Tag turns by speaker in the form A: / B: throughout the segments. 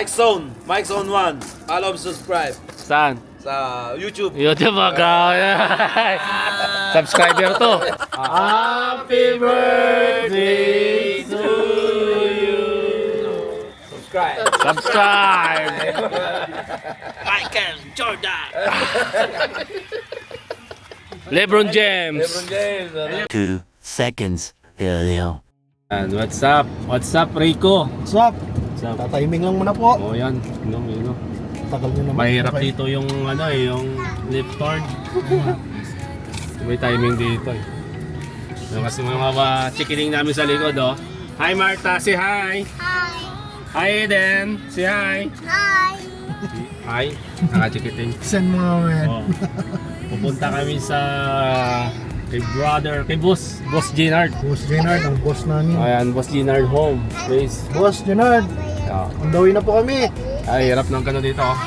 A: Mike Zone 1. Follow, subscribe.
B: Saan?
A: Sa YouTube.
B: YouTube ka. Subscriber to. Happy birthday to you. Subscribe.
A: Michael Jordan.
B: LeBron James.
C: 2 seconds earlier.
B: And what's up? What's up, Rico?
D: What's up?
B: What's up?
D: Tatiming lang muna po.
B: Oh, yan. Yun.
D: Tagal nyo naman.
B: Mahirap
D: Okay.
B: dito yung yung left turn. May timing dito eh. Yung kasi mga chikining namin sa likod oh. Hi Marta, say hi. Hi Eden, say hi. Hi. Naka-chikiting.
D: Send mga men.
B: Oh. Pupunta kami sa kay Boss Gennard.
D: Boss Gennard, ang boss namin.
B: Ayan, Boss Gennard home. Please.
D: Boss Gennard,
B: Yeah.
D: on the way na po kami.
B: Ay, hirap ng kano dito. Oh.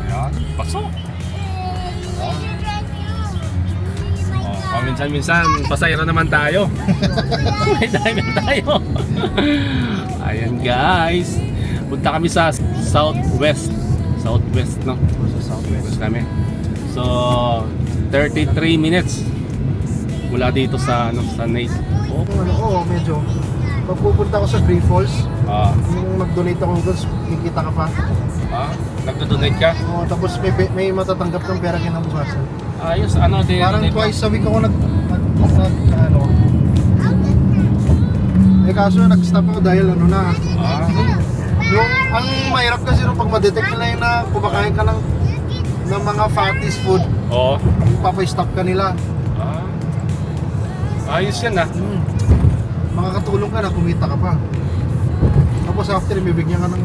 B: Ayan, pasok. Oh, paminsan-minsan, pasayro naman tayo. May driver tayo. Ayan guys. Punta kami sa Southwest, no?
D: Sa Southwest.
B: Kami. So, 33 minutes mula dito sa sa Nate.
D: Medyo. Pag pupunta ako sa Green Falls,
B: Ah,
D: yung nag-donate ako doon, kikita ka pa.
B: nagdo-donate ka?
D: Oh, tapos may matatanggap kang pera kinabukasan.
B: Ayos, ano din?
D: Parang twice a week ako ano. Kaso nag-stop ako dahil ano na. Yung, ang mahirap kasi nung pag ma-detect nila yun na kumakain ka ng mga fatties food,
B: Oo.
D: papay-stop ka nila.
B: Ayos yan ah.
D: Makakatulong ka na, kumita ka pa. Tapos after, bibigyan ka ng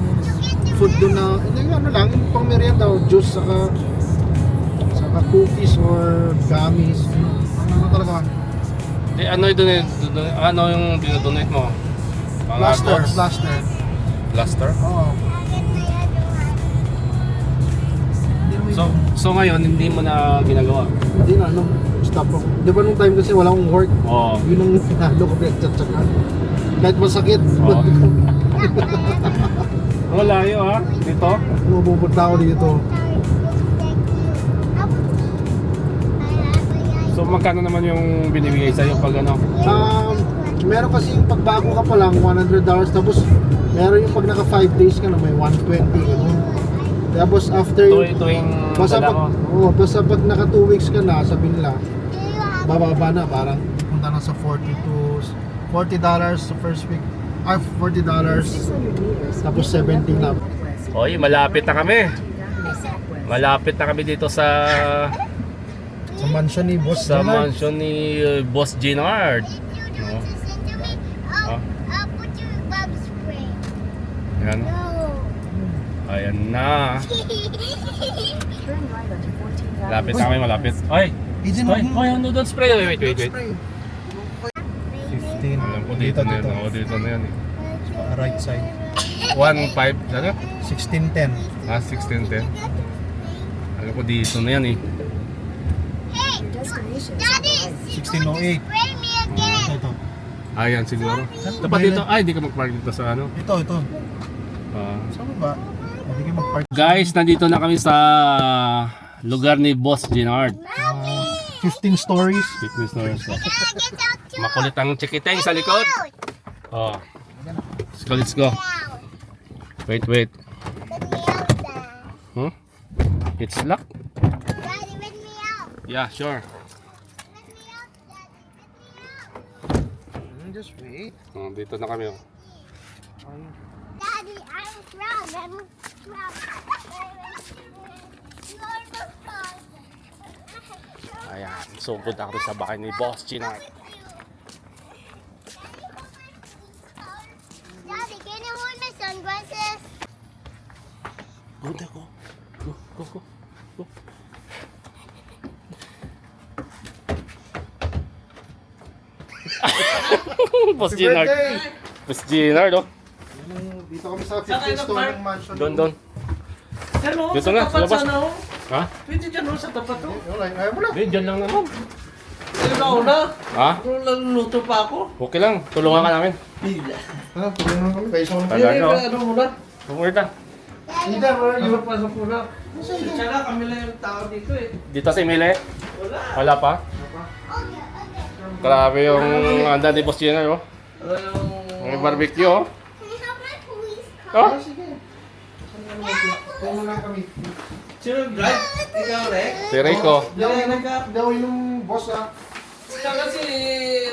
D: food doon na, hindi ano lang, pang merienda o juice, saka cookies or gummies. Ano talaga?
B: Ano yung dinodonate mo? Mga
D: Plaster,
B: box?
D: plaster.
B: Plaster?
D: Oo.
B: So ngayon, hindi mo na ginagawa?
D: Hindi na, no, stop ako. Di ba nung time kasi wala akong work,
B: Oo.
D: yun ang pinalo ko pinagtsatsakan. Kahit masakit,
B: Oo. Wala yun ha? Dito?
D: mapupunta ako dito.
B: So magkano naman yung binibigay sa'yo pag ano?
D: Meron kasi yung pagbago ka pa lang, $100, tapos meron yung pag naka 5 days ka na, may 120, ganun. Tapos after
B: Tuwing
D: basta
B: dala
D: pag,
B: ko.
D: basta pag naka 2 weeks ka na, sabi nila, bababa na, parang punta na sa $40 sa first week. Ay, $40, tapos 70 na.
B: Oy, malapit na kami. Malapit na kami dito sa
D: Sa mansion ni Boss
B: sa
D: Gennard.
B: mansion ni Boss Gennard. No?
E: I'll put your bug spray.
B: Ayan.
E: No.
B: Ayan na. Malapit na kami, malapit. Oy!
D: Eden,
B: Oy! Oy! Ano doon spray? Wait.
D: 15.
B: Alam ko dito na yan. Oo, dito na yan eh.
D: Right side.
B: 1.5, ano?
D: 1610.
B: 16.10. Alam ko dito na yan eh.
E: Daddy,
D: 1608.
E: spray me again.
D: Ito.
B: Ayan siguro.
D: Saan
B: Tapat
D: ba
B: dito.
D: yun?
B: Ay, di ka mag-park dito sa ano.
D: Ito.
B: Ah.
D: Saan ba? Hindi kayo mag-park.
B: Guys, nandito na kami sa lugar ni Boss Gennard.
D: 15 stories.
B: Fitness Norris.
E: Get out too.
B: Makulit ang chikiteng sa likod. Oh. Let's go. Wait.
E: Let me out, Dad.
B: It's locked.
E: Daddy, let me out.
B: Yeah, sure.
E: Let me out, Daddy. Let me out.
D: Just wait.
B: Dito na kami. Oh.
E: Daddy, I'm strong. I'm strong. You're the strong.
B: Ayan. So, punta kami sa bahay ni Boss Gennard.
E: Daddy, can you hold my sunglasses?
B: Go. Boss Gennard. Boss Gennard, oh.
D: Dito kami sa 15 story ng mansion.
B: Doon.
F: Ano?
B: Dito
F: Sa
B: na,
F: tapat
B: labas.
F: sana, oh.
B: Ha?
F: Pwede dyan, oh, sa tapat, oh.
D: Wala, ayaw mo na.
B: Hindi, dyan lang naman.
F: Pero
A: una.
B: Ha?
A: Nagluluto pa ako.
B: Okay lang, tulungan ka namin.
D: Ano, tulungan kami. Kayo sa mga
B: Talaga, oh.
A: Ano muna?
B: Okay ka.
D: Leader, where are you?
A: Pasok muna. Tsaka kami lang yung tao dito eh.
B: Dito si Mile?
A: Wala.
B: Wala pa? Grabe yung handa ni Boss Jenner, oh.
A: Ano yung...
B: May barbecue, oh.
E: Can you have my police car?
B: Oh,
D: Sige. Tulungan kami.
A: Sino drive? Ikaw, Rex?
B: si Rico.
D: Gawin yung boss ah.
A: Tsaka si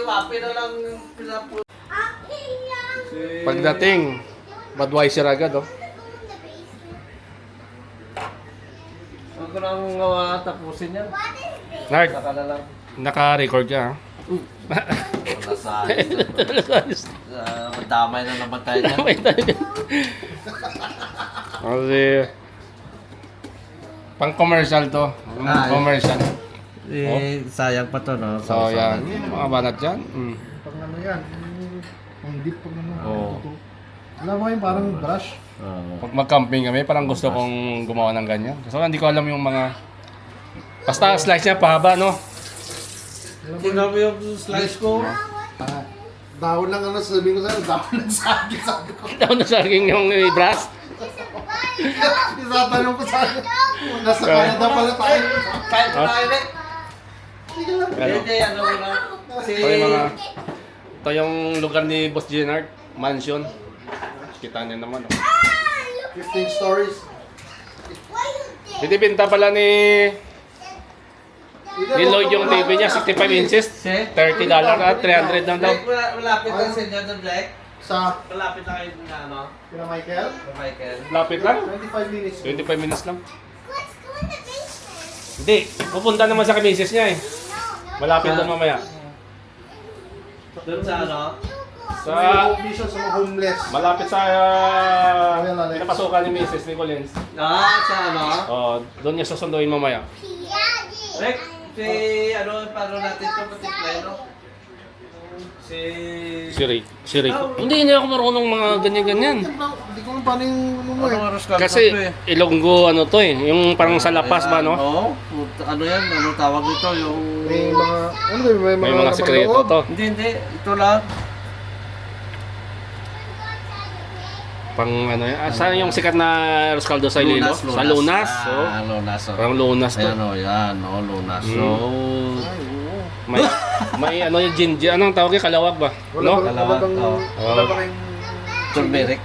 A: Wapi na lang pinapu...
E: Okay lang.
B: Pagdating, Budweiser agad, oh.
A: Huwag ko nang tapusin yan.
E: What is this?
B: Nard,
A: Saka na lang.
B: naka-record ka, ha?
A: Wala sa akin. Madamay na naman tayo dyan.
B: Wait, kasi, pang-commercial to.
A: Ah,
B: Commercial.
A: Sayang pa to, no?
B: So, yan. Mga banat dyan. Mm.
D: Pag ano yan, ang deep pag ano.
B: Oo.
D: Alam mo yung parang brush.
B: Pag mag-camping kami, parang gusto kong gumawa ng ganyan. So, hindi ko alam yung mga... Basta slice niya pahaba, no?
A: Tingnan mo yung slice ko.
D: Dahon lang ano, sabihin ko sa'yo, dahon lang saging, sabi ko.
B: Daw na saging yung brass.
D: Isatanong ko sa'yo. Nasa Canada pala tayo.
A: Kahit na tayo, Rex.
B: Ano?
A: Hindi, ano mo na. Si...
B: Ito yung mga... Ito yung lugar ni Boss Jenard. Mansion. Kita niya naman, oh.
D: 15 stories.
E: Why you did?
B: Pinipinta pala ni Lloyd yung TV niya, 65 inches. $30 at 300 lang daw.
A: Rex, malapit na sa inyo doon, Rex.
D: Sa
A: Malapit na kayo na, ano?
D: kina Michael,
A: Michael.
B: Lapit lang.
D: 25 minutes.
B: 25 minutes lang.
E: Let's go in the basement.
B: Hindi, pupunta naman sa kamisis niya eh.
E: No, no.
B: Malapit doon mamaya.
A: Doon sa ano?
B: Sa...
D: Mission sa mga homeless.
B: Malapit sa... pinapasukan ni Mrs. ni Collins.
A: Ah, sa ano?
B: Oh, doon niya susunduin mamaya.
E: Daddy.
A: Rex, si ano, paano natin ito patiklay, no? Si...
B: Si Rick. Hindi ako marunong mga ganyan-ganyan.
D: Hindi ko alam paano yung ano mo eh.
A: Ano oras ka?
B: Kasi Ilonggo ano to eh, yung parang sa lapas ba no?
A: Oo. Ano yan? Ano tawag nito? Yung...
D: May mga, ano ba,
B: May mga sekreto to.
A: Hindi. Ito lang.
B: Pang ano yan. Saan yung sikat na Roscaldo sa Iloilo? Sa Lunas. Oh.
A: Ah, Lunas. Oh.
B: Parang Lunas to.
A: Ayan o, yan. O, Lunas.
B: Mm.
A: So...
B: May ano yung ginger, anong tawag yung kalawag ba? No?
D: Wala bang, wala ba kayong,
A: Turmeric.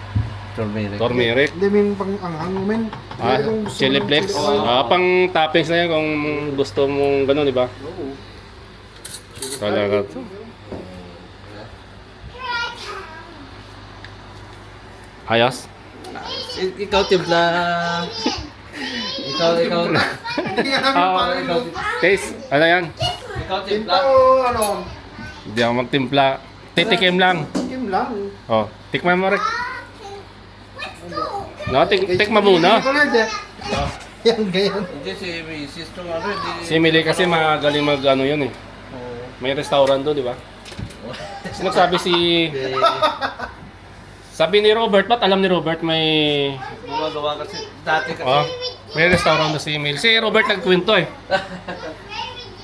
B: Turmeric.
D: hindi may pang anghang mo men.
B: Ah, chili flakes. Pang toppings na yan kung gusto mong gano'n, di ba?
D: Oo.
B: Talaga to. Ayos?
A: Ikaw timpla. ikaw.
D: Hindi nga namin paano yung
B: Taste, ano yan?
A: Ikaw
D: tinta
A: timpla.
D: o ano,
B: Hindi ako magtimpla. Titikim lang.
D: yung lang.
B: Oh, tikman mo rin.
E: Let's go.
B: No, tikman muna.
D: Ito Lord eh. Yan, ganyan.
A: Hindi si Mrs. Itong ano, hindi...
B: Si Millie kasi magaling mag ano yun eh. May restaurant doon, di ba? Sinagsabi si... Sabi ni Robert, ba't alam ni Robert may...
A: Gumagawa kasi. Dati kasi.
B: Oh, may restaurant doon si Millie. Si Robert nagkwento eh.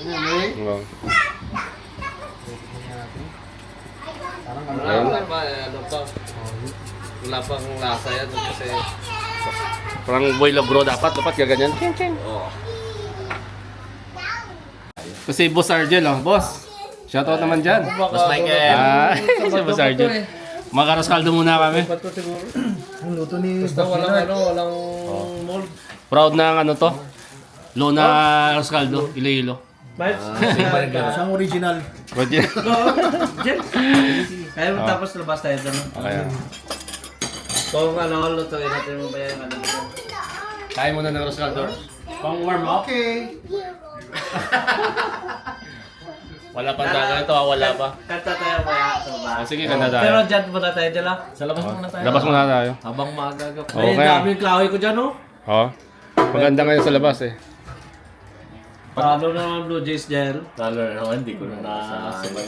B: Oh.
A: Wala pa, ano pa. Wala pang lasa yan kasi...
B: Parang boy logro dapat gaganyan.
A: Oh.
B: Kasi Boss Argel, oh. Boss, shoutout naman dyan.
A: Boss Michael.
B: Ah, si Boss Argel. Makaraskaldo muna kami.
A: Ba't ito siguro?
D: Ang luto ni
A: Basta walang ano, walang mold.
B: Proud ng ano to. Luna Rascaldo, Iloilo.
D: Siyang original.
B: Roger.
A: Jen. Kaya mo tapos labas tayo doon.
B: Okay.
A: Kung ano, lutuin natin mo ba yung ano dito?
B: Kain muna ng Rascaldo. Pang warm up.
D: Okay.
B: Wala pang daga ito, wala pa.
A: Kanta tayo maya sa baba.
B: Sige, ganda
A: Pero
B: tayo.
A: dyan muna tayo dyan lang. Sa labas muna tayo.
B: Labas muna tayo.
A: Habang magagap.
B: Oo,
A: Ay,
B: kaya.
A: daming kahoy ko dyan, oh.
B: Oh. Maganda ngayon sa labas eh.
A: Talo naman Blue Jays dyan.
F: Lalo na naman, hindi ko na nasabay.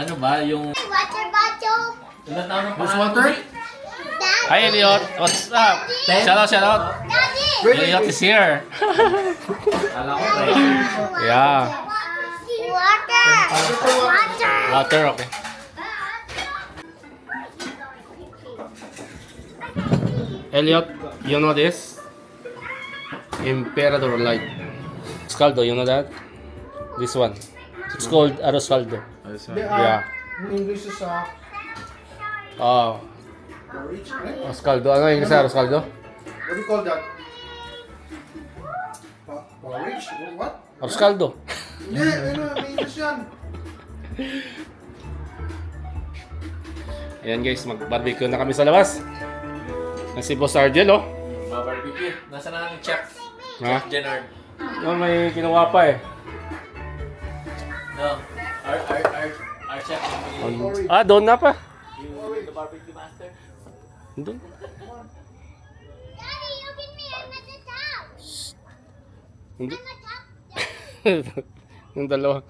F: Ano ba yung...
E: Water bottle.
F: Ilan taon ang
D: Rose
F: pangalan
D: water?
F: mo?
B: Hi Elliot, what's up? Shout out.
E: Daddy.
B: Elliot is here.
F: Kala ko, pre.
B: Yeah.
E: What?
B: Water, okay. Elliot, you know this? Emperador Light. Scaldo, you know that? This one. It's called Arroz Caldo. Yeah.
D: In English is
B: Oh,
D: porridge, right?
B: Arroz Caldo. Ano yung isa, Arroz Caldo?
D: What do you call that? Porridge? What?
B: Arroz Caldo.
D: Hindi, ano, may English yan.
B: Ayan guys, mag-barbecue na kami sa labas. Yan si Boss Argel, oh.
F: Barbecue. Nasaan na ang chef?
B: Ha?
F: Jenard.
B: Oh, may kinuha pa eh.
F: No. Our chef.
B: Ah, doon na pa.
F: The barbecue master.
B: Doon.
E: Daddy, you can me. I'm at the top.
B: Hindi.
E: I'm at top.
B: Yung dalawa.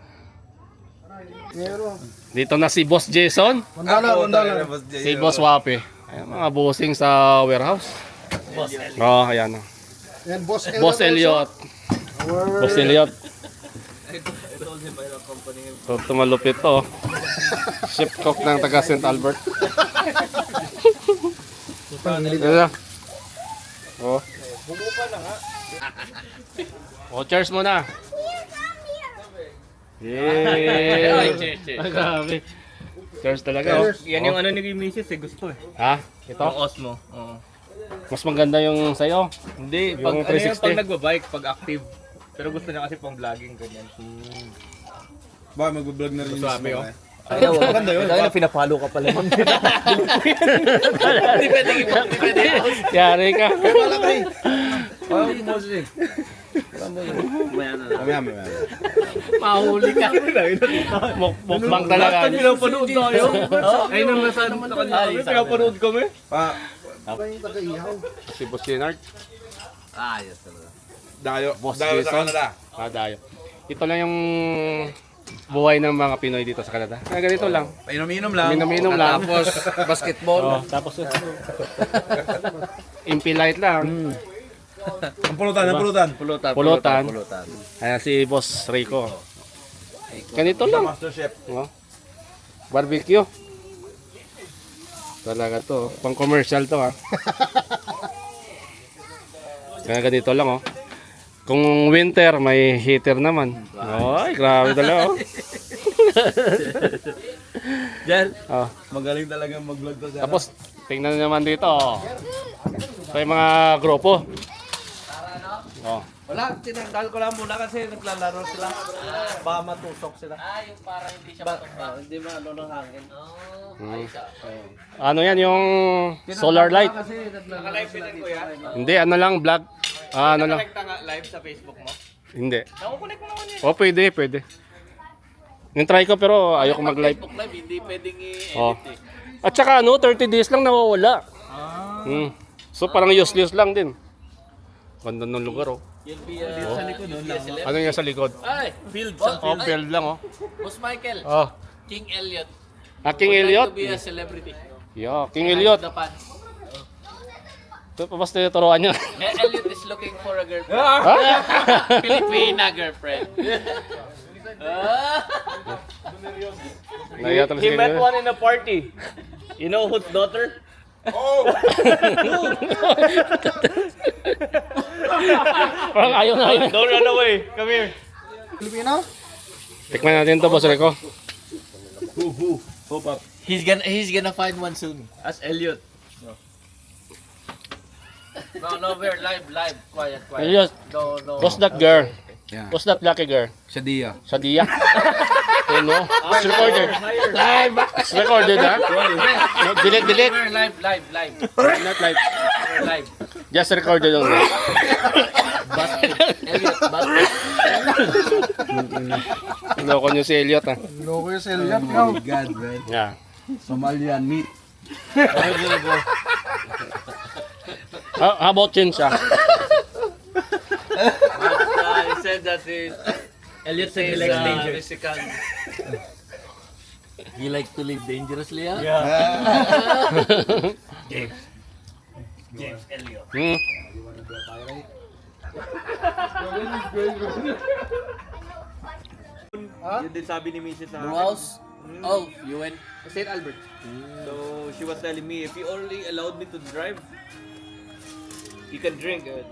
D: Meron.
B: Dito na si Boss Jason.
D: Mandala.
B: Si Boss Wape. Ayan, mga bossing sa warehouse.
F: Boss.
B: Oh, ayan. Oh.
D: And Boss Elliot.
B: Boss Elliot. Boss Elliot.
F: I told him by the company.
B: So, tumalupit to. Oh. Chef cook ng taga St. Albert. Ayan na. Oh. Oh, cheers muna. Yeah. Ay, grabe. Cheers talaga. Oh.
F: Yan yung ano ni Mrs. eh, gusto eh.
B: Ha? Ito?
F: Yung Osmo. Oo.
B: Mas maganda yung sa'yo.
F: Hindi,
B: Yung
F: pag ano yan,
B: 360.
F: pag nagbabike, pag active. Pero gusto niya kasi pang vlogging ganyan.
G: Ba, magbablog na rin yung
F: Sabi, oh.
G: Ay, maganda yun.
F: Kaya na pinapalo ka pala. Hindi pwede
B: Yari ka.
G: Mamaya.
F: mahuli ka.
B: Mukbang talaga.
F: Pinapanood tayo. Ay, nung nasa kanya. Pinapanood kami.
G: Pa,
D: Ano yung taga-ihaw?
B: Si Boss Leonard.
A: Ah, yes talaga.
G: dayo.
B: Boss
G: Dayo sa
B: Jason.
G: Canada.
B: Dayo. Ito lang yung buhay ng mga Pinoy dito sa Canada. Kaya ganito lang.
G: Painom-inom lang.
B: Minom-minom lang.
A: Tapos, basketball.
B: Oh, tapos impilite lang.
G: Ang pulutan.
B: Pulutan. Ayan si Boss Rico. Ganito lang.
G: Master Chef.
B: Oh. Barbecue. Talaga to. Pang commercial to ha. Kaya ganito lang oh. Kung winter may heater naman. Ay, grabe talaga oh.
F: Jan,
B: Oh.
F: magaling talaga mag-vlog to.
B: Tapos tingnan naman dito oh. Ito yung mga grupo. Oh.
A: Wala, tinanggal ko lang muna kasi naglalaro sila. Baka matusok sila.
F: Ah, yung parang hindi siya
A: Hindi ba ano ng hangin?
B: Ano yan yung solar light?
A: Kasi naglalaro sila dito.
B: Hindi, ano lang vlog. Ah, ano lang.
F: live sa Facebook mo?
B: Hindi.
F: Nakukunik mo naman yun.
B: Oh, pwede. Yung try ko pero ayoko mag-live.
F: Facebook live, hindi pwedeng i-edit
B: Oh.
F: eh.
B: At saka ano, 30 days lang nawawala. So parang useless lang din. Ganda ng lugar oh.
F: You'll be sa likod nun.
B: Ano yung sa likod?
F: Ay, field.
B: Oh, field lang oh.
F: Boss Michael,
B: Oh.
F: King Elliot.
B: King
F: Would
B: Elliot?
F: like to be a celebrity.
B: Yeah, King Elliot.
F: The fans.
B: Ito pa basta turuan niya.
F: Elliot is looking for a girlfriend. Filipina girlfriend.
B: Naiya talaga si King Elliot.
F: one in a party. You know whose daughter?
B: Parang ayaw na yun.
F: Don't run away. Come here.
D: Filipino?
B: Tikman natin to, Boss Rico.
F: He's gonna find one soon. As Elliot. No, we're live. Quiet.
B: Elliot,
F: No.
B: what's that girl?
G: Yeah.
B: What's that lucky girl?
G: Shadia.
B: Sadia. Ano? It's recorded. Live! It's recorded, ha? No, delete.
F: We're live.
B: Not live.
F: We're live.
B: Just recorded only.
F: Elliot, busted.
B: Loko niyo si Elliot, ha?
D: Loko yung Elliot.
G: Oh my God, man.
B: Yeah.
G: Somalian meat.
B: How about chin siya?
F: He said that Elliot said he likes danger. Physical. He likes to live dangerously, huh? James Elliot.
G: Yun din sabi ni Mrs. sa
F: Brew house? Oh, UN.
A: St. Albert.
G: So, she was telling me, if you only allowed me to drive, you can drink. Like,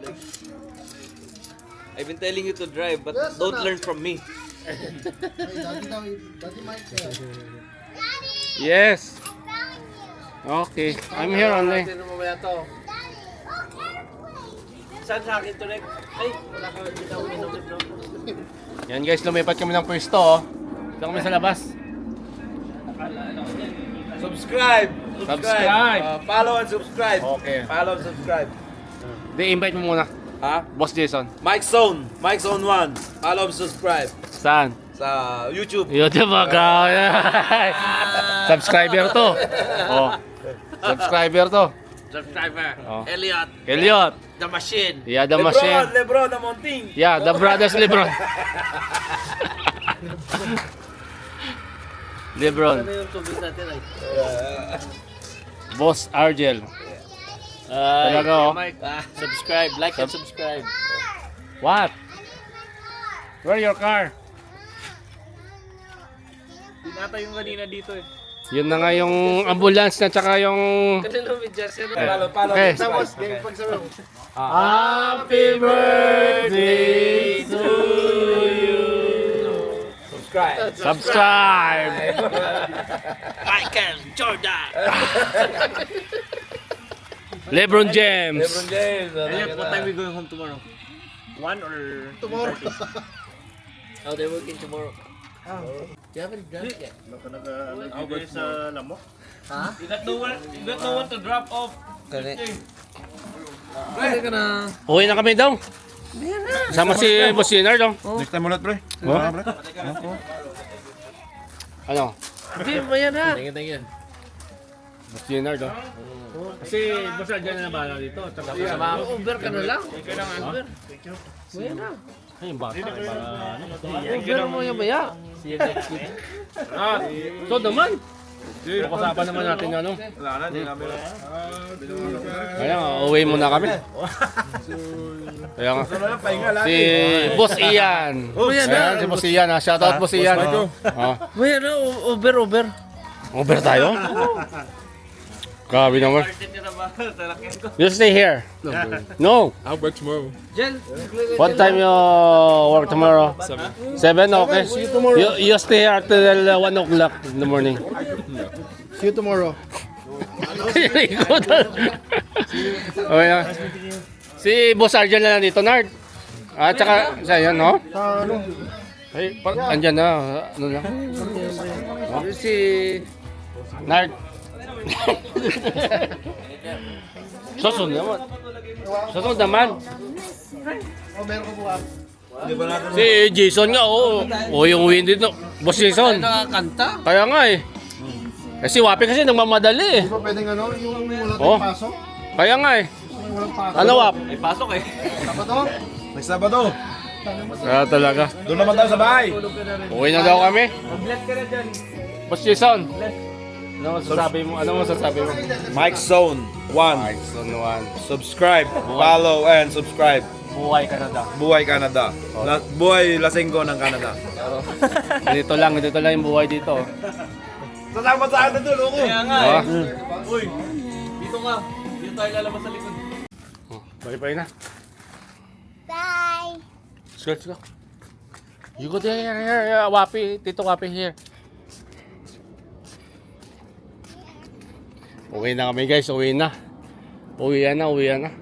G: I've been telling you to drive, but
D: Yes,
G: don't
D: anak.
G: learn from me.
D: Ay, Daddy Mike.
B: Yes.
E: Found you.
B: Okay. I'm here only.
A: Sino mamaya to?
E: Daddy, oh, careful.
G: Saan sa akin to, Nick? Ay, wala ka ginawin.
B: Yan guys, lumipat kami ng pwesto oh. Dito kami sa labas.
G: Subscribe!
B: Subscribe.
G: Follow and subscribe.
B: Okay.
G: Follow and subscribe.
B: Di-invite mo muna.
G: Ha?
B: Boss Jason.
G: Mike Zone 1. Follow and subscribe.
B: Saan?
G: Sa YouTube.
B: YouTube ka. Subscriber to. Oh. Subscriber to.
G: Subscriber.
B: Oh.
G: Elliot.
B: Elliot.
G: The Machine.
B: Yeah, the machine.
G: Lebron, the Monting.
B: Yeah, the brothers Lebron. Lebron.
A: Ano yung tubig natin ay?
B: Boss Argel. Talaga oh.
A: Mike, subscribe, like and subscribe.
B: What? Where your car?
G: Tinata yung kanina dito eh.
B: Yun na nga yung ambulance na tsaka yung...
A: Kanino may jersey na?
G: Follow.
B: Okay.
D: Tapos, pag sabi mo,
B: Happy birthday to you.
G: Subscribe.
B: Subscribe.
G: Michael Jordan.
B: Lebron James.
G: Lebron James.
A: Elliot, what time we
G: going home tomorrow? 1 or...
D: tomorrow.
A: Oh, they're working tomorrow. You haven't done it yet. Ha?
G: You got no one to drop off.
A: Kani. Kani ka na.
B: Uwi na kami daw. Sama si Boss Yenar daw.
G: Next time ulit, pre.
B: Ano?
A: Hindi, maya na. Thank you.
B: Boss Yenar daw. Kasi Boss Argel na bahala dito. Tapos
A: Uber ka na lang. Uber. Maya na.
B: ay, yung bata. Para, ano?
A: Uber mo yung maya. See you next week.
B: Ito naman. Pag-usapan naman natin ano.
G: Wala na, hindi namin.
B: Kaya nga, uwi muna kami. Kaya nga.
G: Pahinga lang.
B: Si Boss Ian. Ayan, si Boss Ian ha. Shoutout Boss Ian.
A: Maya na, Uber.
B: Over tayo? Grabe naman. You stay here. No.
G: I'll work tomorrow.
A: Jen,
B: What time you work tomorrow? 7. Okay. You stay here till 1 o'clock in the morning.
D: See you tomorrow.
B: Ikot. Okay na. Si Boss Argel na nandito, Nard. At saka, siya yan, no?
D: Sa ano?
B: Ay, andyan na. Ano lang?
A: si...
B: Nard. Susunod naman. Susunod naman.
D: Oh, meron ko bukas.
B: Si Jason nga, oo. O yung win dito. Boss Jason.
A: Nakakanta?
B: Kaya nga eh. Eh si Wapi kasi nagmamadali eh.
D: Di ba pwedeng ano, yung wala
B: Oh.
D: tayong pasok?
B: Kaya nga eh.
D: Yung walang pasok.
B: Ano Wap?
G: May pasok eh.
D: Sabado?
G: Next Sabado.
B: Kaya talaga.
G: Doon naman tayo sa bahay.
B: Uwi na daw kami. Boss Jason. Ano masasabi mo? Ano masasabi mo?
G: Mike Zone 1.
B: Son 1.
G: Subscribe, follow, and subscribe.
B: Buhay Canada.
G: Buhay Canada. Buhay Lasenggo ng Canada.
B: Dito lang yung buhay dito.
G: Sasama sa akin doon, Loko.
A: Kaya nga
B: Ah.
A: Uy, dito ka. Dito tayo lalabas sa likod.
B: Bye-bye na.
E: Bye.
B: Let's go. You go there, here, Wapi. Tito Wapi here. Uwi na kami guys, uwi na. Uwi na.
E: I don't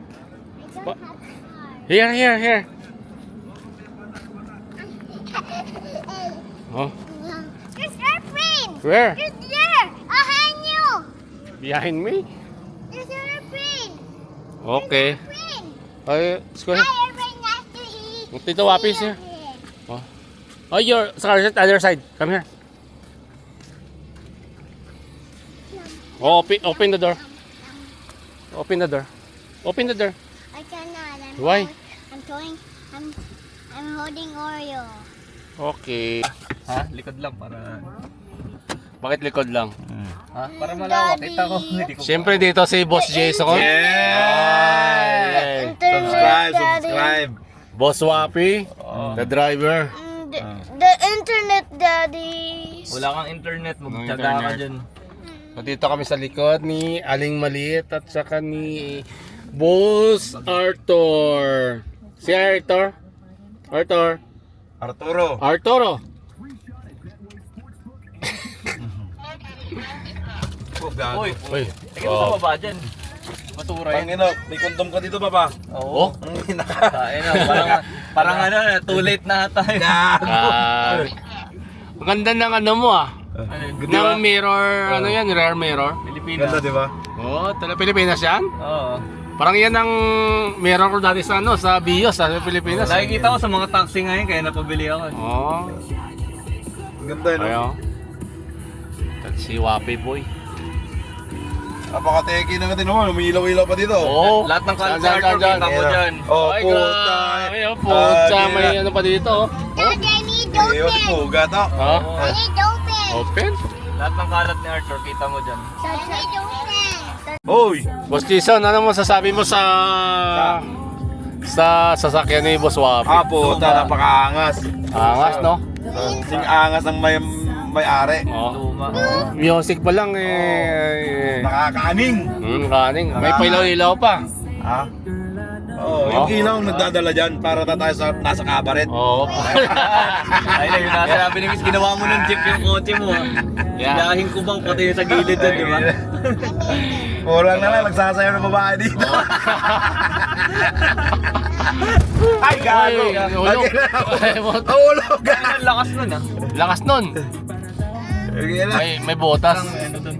E: have car.
B: Here. Oh,
E: There's airplane.
B: where?
E: There's there. Behind you.
B: Behind me?
E: There's airplane.
B: Okay.
E: Airplane.
B: Okay, let's go
E: Hi,
B: here.
E: airplane. Nice to eat.
B: Tito Wapi is here. Oh, you're Scarlett, other side. Come here. Oh, open the door. Open the door. Open the door.
E: I cannot.
B: Why?
E: I'm holding Oreo.
B: Okay.
A: Ha? Likod lang para...
B: Bakit likod lang?
A: Ha? Para malawak. Kita ko. Hindi ko...
B: Siyempre dito si Boss Jason. Yay!
G: Subscribe.
B: Boss Wapi, the driver.
E: The internet Daddy.
F: Wala kang internet,
B: Walang
F: magtyaga ka
B: internet.
F: dyan.
B: Nandito kami sa likod ni Aling Maliit at saka ni Boss Arthur. Si Arthur? Arthur?
D: Arturo.
B: Arturo?
F: Uy,
B: Uy.
F: tingin mo sa baba dyan. Matura yan.
D: Pangino, may kondom ka dito, Papa.
F: Oo. Kain na, parang ano, too late na tayo.
B: Ah, ang ganda ng ano mo ah. Ng mirror, ano yan, rear mirror.
F: Pilipinas.
D: Ganda, di ba?
B: Oo, tala Pilipinas yan.
F: Oo.
B: Parang yan ang mirror ko dati sa ano, sa Bios, sa Pilipinas.
F: Nakikita ko sa mga taxi ngayon, kaya napabili ako.
B: Oo.
D: Ganda, no?
B: Ayo. Si Wape Boy.
D: Napaka-teki naman din naman. Umiilaw-ilaw pa dito.
B: Oo.
F: Lahat ng
B: Saan,
F: concert,
B: saan, saan?
F: kita mo dyan.
D: Oh,
B: Ay,
D: puta.
B: grabe. Oh, puta.
D: Ah,
B: May ano pa dito. Oh.
E: Daddy, I need
D: Ayaw
E: open.
D: ni Puga to.
B: Ha?
E: I need open.
B: Open?
F: Lahat ng kalat ni Arthur, kita mo dyan.
E: I need open.
D: Oy!
B: Boss Jason, ano masasabi mo sa sasakyan ni Boss Wape?
D: Ah, puta. Napaka-angas.
B: Angas, no?
D: Sing angas ng may-ari.
B: Oh. Music pa lang eh.
D: Nakakaaning.
B: Kaning. May pailaw-ilaw pa.
D: Ha? Oo, yung ilaw nagdadala dyan para tayo sa nasa kabaret.
B: Oo.
F: Ay na, yung nasabi ni Miss, ginawa mo ng jeep yung kotse mo.
B: Yeah.
F: Dahing kubang pati yung sa gilid dyan, di ba?
D: Kulang na lang, nagsasayaw ng babae dito. Ay, gago!
B: Ay, hulog. Ay, what?
D: Ulog!
F: Ang lakas nun ah.
B: Lakas nun. May botas.
F: Ano dun?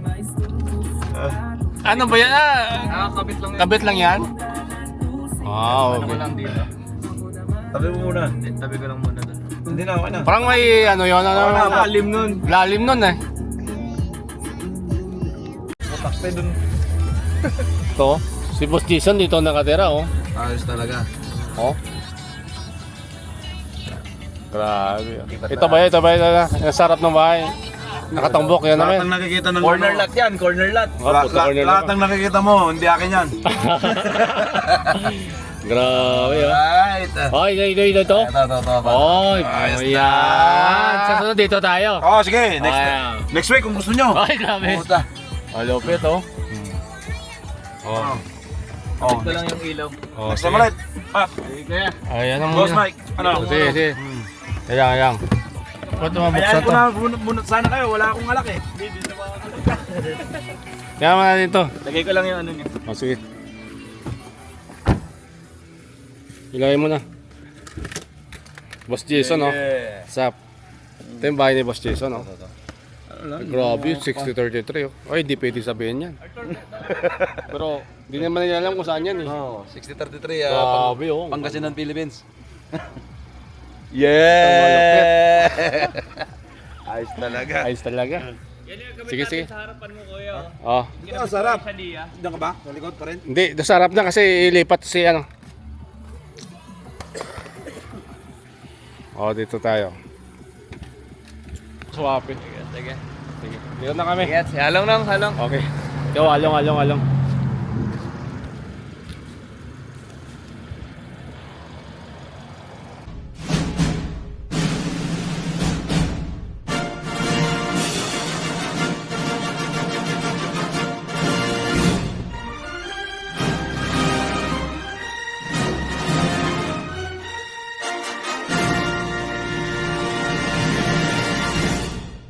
B: Ano ba yan? Ah,
F: Nakakabit lang yun.
B: kabit lang yan? Wow.
F: Ano ko lang dito.
D: Tabi mo muna.
F: Tabi ko lang muna dun.
D: Hindi na, okay na.
B: Parang may ano yun, ano,
F: Lalim nun.
B: lalim nun eh.
D: Takpe dun.
B: Ito, si Boss Jason dito nakatira oh.
D: Ayos talaga.
B: Oh. Grabe. Ito ba yun? Ang sarap ng bahay. Nakatumbok yan
D: Lahat
B: naman.
D: ng nakikita ng
F: Corner lot yan, corner lot.
B: Oh, puto corner
D: lahat
B: lang.
D: ng nakikita mo, hindi akin yan.
B: Grabe oh.
D: Right.
B: Ay, dito.
D: Ito.
B: Oy,
D: Ayos
B: ayan.
D: na.
B: Sa sunod dito tayo.
D: Oh, sige.
B: Ayan.
D: Next week kung gusto nyo.
B: Ay, grabe.
D: Puta.
B: Lupit oh. Oh.
D: Oh,
F: Ito lang yung ilaw.
B: Oh,
D: next
B: sige.
D: time ulit. Ah,
B: Ayan ang
D: Boss
B: muna.
D: Mike. Ano?
B: Sige. Ayan. Ba't mabuksan
D: Ayan ko
B: to?
D: na, bunot sana kayo. Wala akong alak eh.
B: Kaya mo natin to.
F: Lagay ko lang yung ano niya.
B: O sige. Ilagay mo na. Boss Jason oh. Sap. Ito yung bahay ni Boss Jason oh. Grabe, 6033 oh. Ay, di pwede sabihin yan. Pero, di naman nila alam kung saan yan eh.
D: Oh, 6033.
B: Grabe oh.
D: Pangasinan, Philippines.
B: Yeah!
D: Ayos talaga.
B: Ayos talaga. Sige, sige.
F: Sa harapan mo, kuya.
B: Oh.
D: Ito, sarap.
F: Sa Lia.
D: Diyan ka ba? Sa likod pa rin?
B: Hindi, dasarap na kasi ilipat si ano. Oh, dito tayo. Swape.
F: Sige.
B: Sige. Dito na kami.
F: Yes, halong lang, halong.
B: Okay. Ikaw, along.